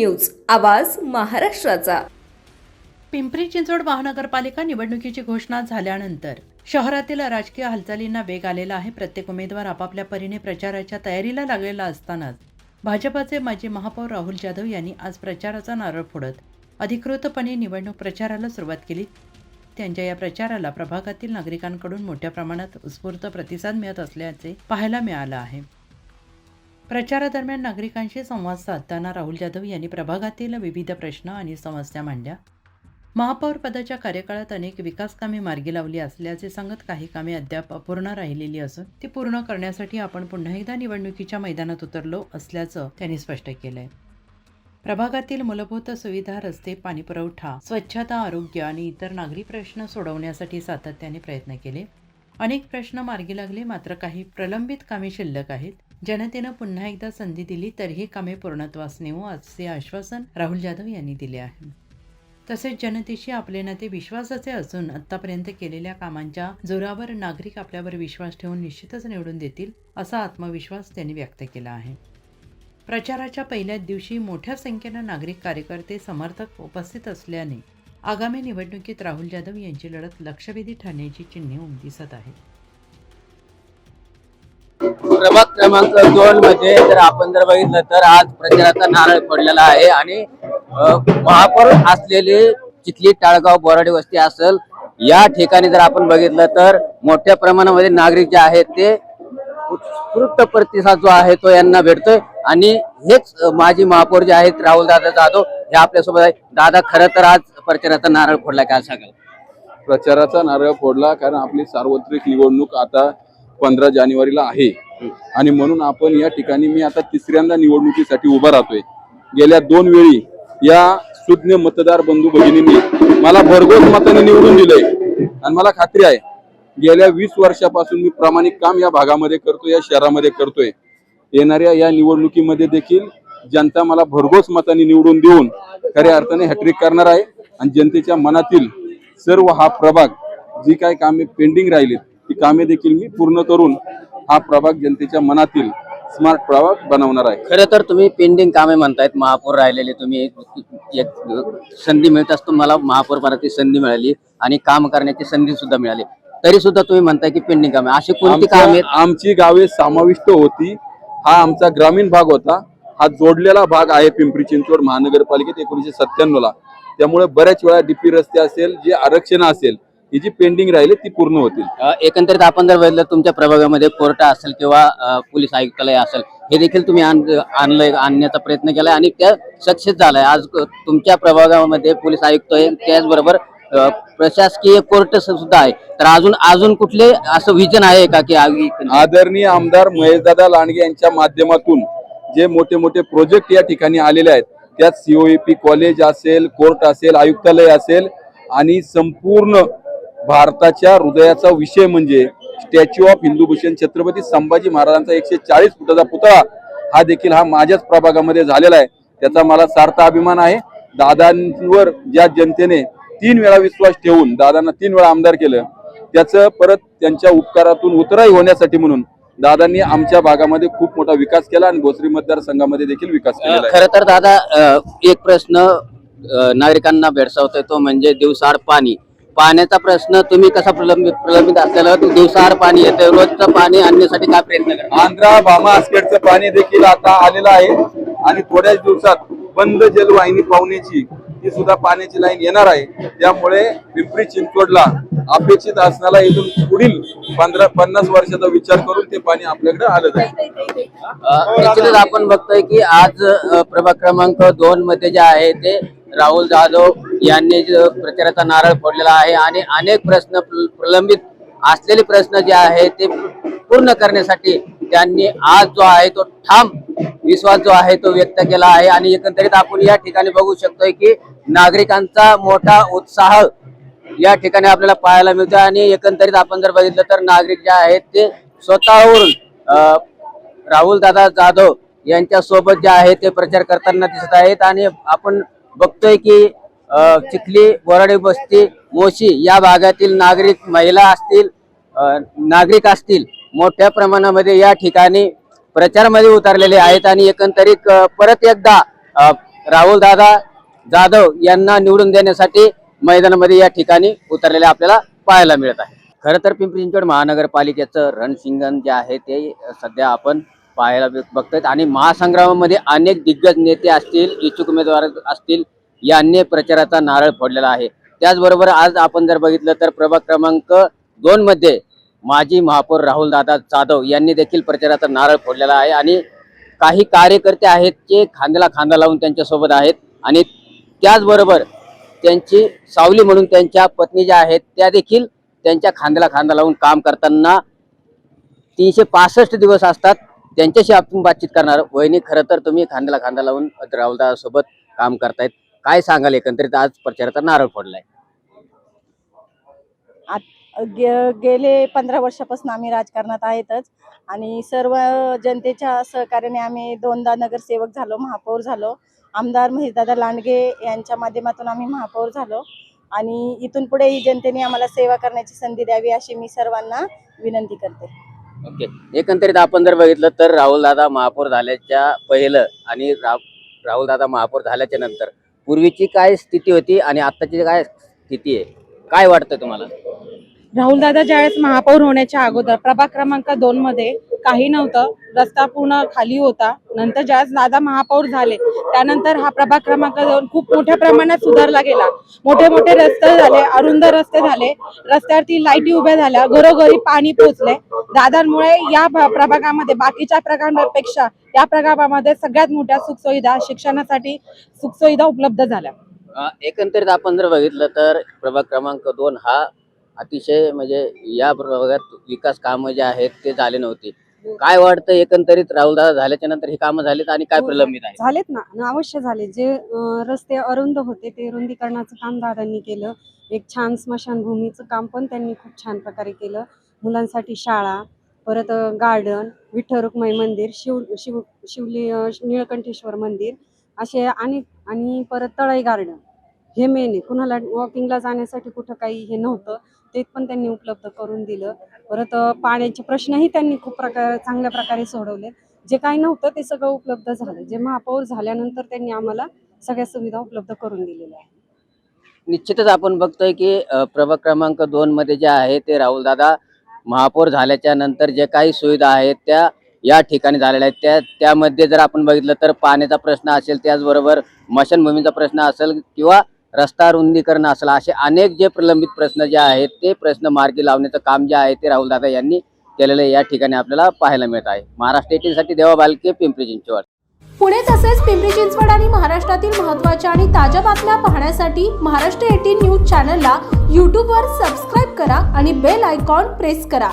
News, आवाज महाराष्ट्राचा। पिंपरी चिंचवड महानगरपालिका निवडणुकीची घोषणा झाल्यानंतर शहरातील राजकीय हालचालींना वेग आलेला आहे। प्रत्येक उमेदवार आपापल्या परीने प्रचाराच्या तयारीला लागलेला असतानाच भाजपाचे माजी महापौर राहुल जाधव यांनी आज प्रचाराचा नारळ फोडत अधिकृतपणे निवडणूक प्रचाराला सुरुवात केली। त्यांच्या या प्रचाराला प्रभागातील नागरिकांकडून मोठ्या प्रमाणात उत्स्फूर्त प्रतिसाद मिळत असल्याचे पाहायला मिळालं आहे। प्रचारादरम्यान नागरिकांशी संवाद साधताना राहुल जाधव यांनी प्रभागातील विविध प्रश्न आणि समस्या मांडल्या। महापौर पदाच्या कार्यकाळात अनेक विकास कामे मार्गी लावली असल्याचे सांगत काही कामे अद्याप अपूर्ण राहिलेली असून ती पूर्ण करण्यासाठी आपण पुन्हा एकदा निवडणुकीच्या मैदानात उतरलो असल्याचं त्यांनी स्पष्ट केलंय। प्रभागातील मूलभूत सुविधा, रस्ते, पाणीपुरवठा, स्वच्छता, आरोग्य आणि इतर नागरी प्रश्न सोडवण्यासाठी सातत्याने प्रयत्न केले। अनेक प्रश्न मार्गी लागले, मात्र काही प्रलंबित कामे शिल्लक आहेत। जनतेनं पुन्हा एकदा संधी दिली तर ही कामे पूर्णत्वास नेऊ असे आश्वासन राहुल जाधव यांनी दिले आहे। तसेच जनतेशी आपले नाते विश्वासाचे असून आतापर्यंत केलेल्या कामांच्या जोरावर नागरिक आपल्यावर विश्वास ठेवून निश्चितच निवडून देतील असा आत्मविश्वास त्यांनी व्यक्त केला आहे। प्रचाराच्या पहिल्याच दिवशी मोठ्या संख्येनं नागरिक, कार्यकर्ते, समर्थक उपस्थित असल्याने आगामी निवडणुकीत राहुल जाधव यांची लढत लक्षवेधी ठरण्याची चिन्हे दिसत आहेत। प्रभाग क्रमांक 2 मध्ये जर आपण बघितलं तर आज प्रचाराचा नारळ पडलेला आहे आणि महापौर असलेले चिखली, टाळगाव, बोराडे वस्ती असेल या ठिकाणी जर आपण बघितलं तर मोठ्या प्रमाणामध्ये नागरिक जे आहेत ते उत्स्फूर्त प्रतिसाद जो आहे तो यांना भेटतोय आणि हेच माजी महापौर जे आहेत राहुल दादा जाधव हे आपल्यासोबत आहे। दादा, खरं तर आज प्रचाराचा नारळ फोडला, काय सांगाल? प्रचाराचा नारळ फोडला कारण आपली सार्वत्रिक निवडणूक आता 15 जानेवारीला आहे आणि म्हणून आपण या ठिकाणी मी आता तिसऱ्यांदा निवडणुकीसाठी उभा राहतोय। गेल्या 2 वेळी या सुज्ञ मतदार बंधू भगिनींनी मला भरघोस मताने निवडून दिलंय आणि मला खात्री आहे गेल्या 20 वर्षापासून मी प्रामाणिक काम या भागामध्ये करतोय, या शहरामध्ये करतोय। येणाऱ्या या निवडणुकीमध्ये देखील जनता मला भरघोस मताने निवडून देऊन खऱ्या अर्थाने हॅट्रिक करणार आहे आणि जनतेच्या मनातील सर्व हा प्रभाग जी काही कामे पेंडिंग राहिलीत ती कामे देखील मी पूर्ण करून हा प्रभाग जनतेच्या मनातील स्मार्ट प्रभाग बनवणार आहे। खरं तर तुम्ही पेंडिंग कामे म्हणतायत, महापौर राहिलेले, तुम्ही एक संधी मिळत असतो, मला महापौर पदाची संधी मिळाली आणि काम करण्याची संधी सुद्धा मिळाली, तरी सुद्धा तुम्ही म्हणताय की पेंडिंग कामे, अशी कोणती कामे? आमची गावे समाविष्ट होती, हा आमचा ग्रामीण भाग होता, हा जोडलेला भाग आहे पिंपरी चिंचवड महानगरपालिकेत 1997 ला। त्यामुळे बऱ्याच वेळा डीपी रस्ते असेल, जे आरक्षण असेल, ही जी पेंडिंग राहिले ती पूर्ण होतील। एकंदरीत आपण जर बघितलं तुमच्या प्रभागामध्ये कोर्ट असेल किंवा पोलीस आयुक्तालय असेल, हे देखील तुम्ही आणण्याचा प्रयत्न केलाय आणि त्या सक्सेस झालाय। आज तुमच्या प्रभागामध्ये पोलीस आयुक्त आहे, त्याचबरोबर प्रशासकीय कोर्ट सुद्धा आहे, तर अजून कुठले असं विजन आहे का की आदरणीय आमदार महेशदादा लांडगे यांच्या माध्यमातून जे मोठे मोठे प्रोजेक्ट या ठिकाणी आलेले आहेत, त्यात COEP कॉलेज असेल, कोर्ट असेल, आयुक्तालय असेल आणि संपूर्ण भारताच्या हृदयाचा विषय म्हणजे स्टॅच्यू ऑफ हिंदूभूषण छत्रपती संभाजी महाराजांचा 140 फुटाचा पुतळा हा देखील माझ्याच प्रभागामध्ये झालेला आहे। त्याचा मला सार्थ अभिमान आहे। दादांवर ज्या जनतेने 3 वेळा विश्वास ठेवून दादांना 3 वेळा आमदार केलं, त्याचं परत त्यांच्या उपकारातून उतराई होण्यासाठी म्हणून दादांनी आमच्या भागामध्ये खूप मोठा विकास केला आणि भोसरी मतदारसंघामध्ये देखील विकास केला आहे। खरं तर दादा, एक प्रश्न नागरिकांना भेडसावतोय तो म्हणजे दिवसाआड पाण्याचा प्रश्न तुम्ही कसा प्रलंबित असलेला दिवसाआड पाणी येतं, रोजचं पाणी आणण्यासाठी काय प्रयत्न करा? आंध्रा भामा आसखेडचं पाणी देखील आता आलेलं आहे आणि थोड्याच दिवसात बंद जलवाहिनी पाहुण्याची ती सुद्धा पाण्याची लाईन येणार आहे। त्यामुळे पिंपरी चिंचवडला अपेक्षित असणारा इथून पुढील 50 वर्षाचा विचार करून ते पाणी आपल्याकडे आलं जाईल। निश्चितच आपण बघतोय की आज प्रभाग क्रमांक 2 मध्ये जे आहे ते राहुल जाधव यांनी प्रचाराचा नारळ फोडलेला आहे आणि अनेक प्रश्न प्रलंबित असलेले प्रश्न जे आहे ते पूर्ण करण्यासाठी त्यांनी आज जो आहे तो ठाम विश्वास जो आहे तो व्यक्त केला आहे आणि एकंदरीत आपण या ठिकाणी बघू शकतोय की नागरिकांचा मोठा उत्साह या ठिकाणी आपल्याला पाहायला मिळतो आणि एकंदरीत आपण जर बघितलं तर नागरिक जे आहेत ते स्वतःहून राहुल दादा जाधव यांच्या सोबत जे आहे ते प्रचार करताना दिसत आहेत आणि आपण बघतोय की चिखली, बोराडे वस्ती, मोशी या भागातील नागरिक, महिला असतील, नागरिक असतील, मोठ्या प्रमाणामध्ये या ठिकाणी प्रचारामध्ये उतरलेले आहेत आणि एकंदरीत परत एकदा राहुल दादा जाधव यांना निवडून देण्यासाठी मैदानामध्ये या ठिकाणी उतरलेले आपल्याला पाहायला मिळत आहे. खरं तर पिंपरी चिंचवड महानगरपालिकेचं रणशिंगण जे आहे ते सध्या आपण पाहायला बघतोय आणि महासंग्रामामध्ये अनेक दिग्गज नेते असतील, इच्छुक उमेदवार असतील, यांनी प्रचाराचा नारळ फोडलेला आहे. त्याचबरोबर आज आपण जर बघितलं तर प्रभाग क्रमांक 2 मध्ये माजी महापौर राहुल दादा जाधव यांनी देखील प्रचाराचा नारळ फोडलेला आहे आणि काही कार्यकर्ते आहेत जे खांद्याला खांदा लावून त्यांच्यासोबत आहेत आणि त्याचबरोबर त्यांची सावली म्हणून त्यांच्या पत्नी ज्या आहेत त्या देखील त्यांच्या खांद्याला खांदा लावून काम करताना 365 दिवस असतात. त्यांच्याशी आपण बातचीत करणार. वहिनी, खरं तर तुम्ही खांद्याला खांदा लावून राहुल दादा सोबत काम करतायत, काय सांगाल एकंदरीत आज प्रचाराचा नारळ फोडलाय? गेले 15 वर्षापासून आम्ही राजकारणात आहेतच आणि सर्व जनतेच्या सहकार्याने आम्ही 2दा नगरसेवक झालो, महापौर झालो. आमदार महेशदादा लांडगे यांच्या माध्यमातून आम्ही महापौर झालो आणि इथून पुढेही जनतेने आम्हाला सेवा करण्याची संधी द्यावी अशी मी सर्वांना विनंती करते. ओके, एकंदरीत आपण जर बघितलं तर राहुल दादा महापौर झाल्याच्या पहिलं आणि राहुल दादा महापौर झाल्याच्या नंतर पूर्वीची काय स्थिती होती आणि आताची काय स्थिती आहे, काय वाटतं तुम्हाला? राहुलदादा ज्यावेळेस महापौर होण्याच्या अगोदर प्रभाग क्रमांक 2 मध्ये काही नव्हतं, रस्ता पूर्ण खाली होता. नंतर ज्यावेळेस दादा महापौर झाले त्यानंतर हा प्रभाग क्रमांक 2 खूप मोठ्या प्रमाणात सुधारला गेला. मोठे मोठे रस्ते झाले, अरुंद रस्ते झाले, रस्त्यावरती लाईटी उभ्या झाल्या, घरोघरी पाणी पोहोचले. दादांमुळे या प्रभागामध्ये बाकीच्या प्रभागांपेक्षा या प्रभागामध्ये सगळ्यात मोठ्या सुखसुविधा, शिक्षणासाठी सुखसुविधा उपलब्ध झाल्या. एकंदरीत आपण जर बघितलं तर प्रभाग क्रमांक 2 हा अतिशय म्हणजे या प्रभागात विकास कामं जे आहेत ते झाले नव्हते. काय वाटतं एकंदरीत राहुल दादा झाल्याच्या नंतर ही कामं झालीत आणि काय प्रलंबित आहे? झालेत ना, अवश्य झाले. जे रस्ते अरुंद होते ते रुंदीकरणाचं काम दादांनी केलं. एक छान स्मशानभूमीचं काम पण त्यांनी खूप छान प्रकारे केलं. मुलांसाठी शाळा, परत गार्डन, विठ्ठल रुक्माई मंदिर, शिवली निळकंठेश्वर मंदिर असे अनेक, आणि परत तळाई गार्डन हे मेन आहे. कुणाला वॉकिंगला जाण्यासाठी कुठं काही हे नव्हतं ते पण त्यांनी उपलब्ध करून दिलं. परत पाण्याचे प्रश्नही त्यांनी खूप चांगल्या प्रकारे सोडवले. जे काही नव्हतं ते सगळं उपलब्ध झालं. जे महापौर झाल्यानंतर त्यांनी आम्हाला सगळ्या सुविधा उपलब्ध करून दिलेल्या आहेत. निश्चितच आपण बघतोय की प्रभाग क्रमांक 2 मध्ये जे आहे ते राहुल दादा महापौर झाल्याच्या नंतर जे काही सुविधा आहेत त्या या ठिकाणी झालेल्या आहेत. त्यामध्ये जर आपण बघितलं तर पाण्याचा प्रश्न असेल, त्याचबरोबर स्मशानभूमीचा प्रश्न असेल किंवा रस्ता रुंदीकरण असेल, असे अनेक जे प्रलंबित प्रश्न जे आहेत ते प्रश्न मार्गी लावण्याचं काम जे आहे ते राहुल दादा यांनी केलेलं या ठिकाणी आपल्याला पाहायला मिळत आहे. महाराष्ट्र 18 साठी देवा बालके, पिंपरी चिंचवड. पुणे तसेच पिंपरी चिंचवड आणि महाराष्ट्रातील महत्त्वाच्या आणि ताज्या बातम्या पाहण्यासाठी महाराष्ट्र 18 न्यूज चॅनलला यूट्यूबवर सबस्क्राईब करा आणि बेल आयकॉन प्रेस करा.